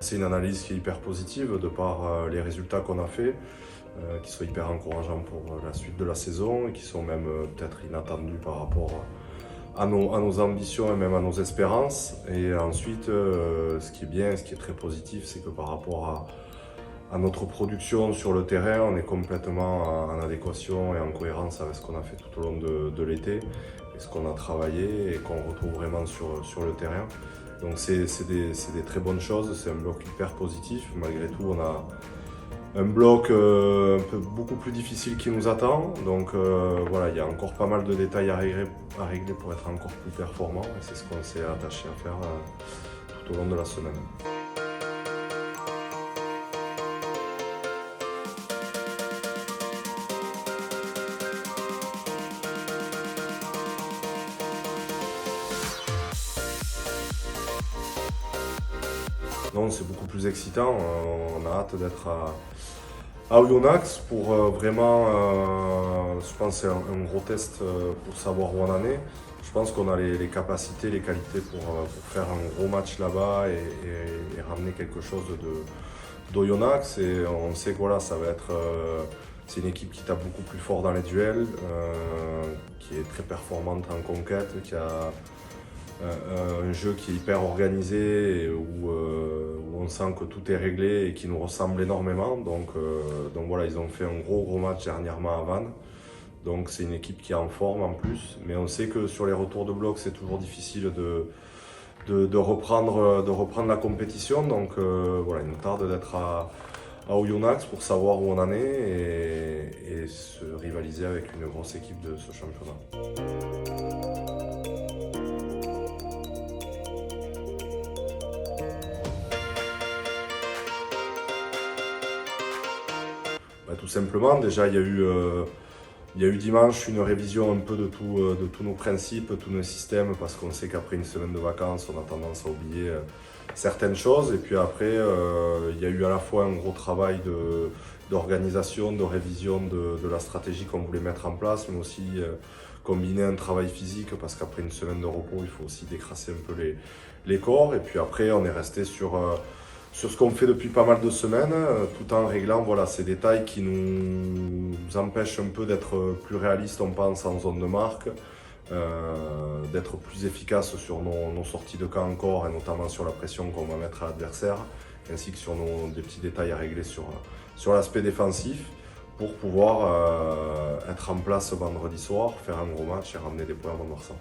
C'est une analyse qui est hyper positive de par les résultats qu'on a faits, qui sont hyper encourageants pour la suite de la saison et qui sont même peut-être inattendus par rapport à nos ambitions et même à nos espérances. Et ensuite, ce qui est bien, ce qui est très positif, c'est que par rapport à notre production sur le terrain, on est complètement en adéquation et en cohérence avec ce qu'on a fait tout au long de l'été et ce qu'on a travaillé et qu'on retrouve vraiment sur le terrain. Donc c'est des très bonnes choses, c'est un bloc hyper positif. Malgré tout, on a un bloc beaucoup plus difficile qui nous attend. Donc voilà, il y a encore pas mal de détails à régler pour être encore plus performant et c'est ce qu'on s'est attaché à faire tout au long de la semaine. Non, c'est beaucoup plus excitant. On a hâte d'être à Oyonnax pour vraiment, je pense, c'est un gros test pour savoir où on en est. Je pense qu'on a les capacités, les qualités pour faire un gros match là-bas et ramener quelque chose d'Oyonnax. Et on sait que voilà, ça va être, c'est une équipe qui tape beaucoup plus fort dans les duels, qui est très performante en conquête, qui a un jeu qui est hyper organisé et où on sent que tout est réglé et qui nous ressemble énormément. Donc voilà, ils ont fait un gros match dernièrement à Vannes. Donc c'est une équipe qui est en forme en plus. Mais on sait que sur les retours de bloc, c'est toujours difficile de reprendre la compétition. Donc voilà, il nous tarde d'être à Oyonnax pour savoir où on en est et se rivaliser avec une grosse équipe de ce championnat. Bah, tout simplement, déjà il y a eu dimanche une révision un peu de tous nos principes, tous nos systèmes, parce qu'on sait qu'après une semaine de vacances, on a tendance à oublier certaines choses. Et puis après, il y a eu à la fois un gros travail d'organisation, de révision de la stratégie qu'on voulait mettre en place, mais aussi combiner un travail physique, parce qu'après une semaine de repos, il faut aussi décrasser un peu les corps. Et puis après, on est resté sur ce qu'on fait depuis pas mal de semaines, tout en réglant voilà, ces détails qui nous empêchent un peu d'être plus réalistes, on pense, en zone de marque, d'être plus efficaces sur nos sorties de camp encore, et notamment sur la pression qu'on va mettre à l'adversaire, ainsi que sur des petits détails à régler sur l'aspect défensif, pour pouvoir être en place vendredi soir, faire un gros match et ramener des points à Mont-de-Marsan.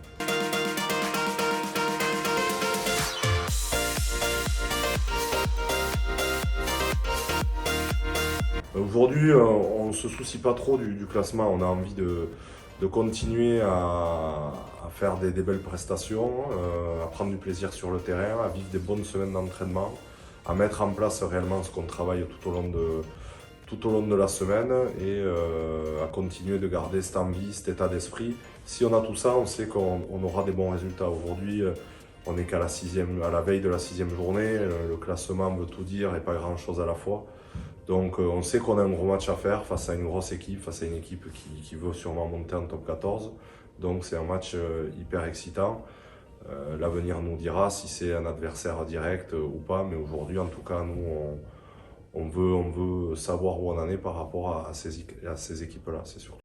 Aujourd'hui, on ne se soucie pas trop du classement. On a envie de continuer à faire des belles prestations, à prendre du plaisir sur le terrain, à vivre des bonnes semaines d'entraînement, à mettre en place réellement ce qu'on travaille tout au long de la semaine et à continuer de garder cette envie, cet état d'esprit. Si on a tout ça, on sait qu'on aura des bons résultats. Aujourd'hui, on n'est à la veille de la 6e journée. Le classement veut tout dire et pas grand-chose à la fois. Donc on sait qu'on a un gros match à faire face à une grosse équipe, face à une équipe qui veut sûrement monter en top 14. Donc c'est un match hyper excitant. L'avenir nous dira si c'est un adversaire direct ou pas, mais aujourd'hui en tout cas nous on veut savoir où on en est par rapport à ces équipes-là, c'est sûr.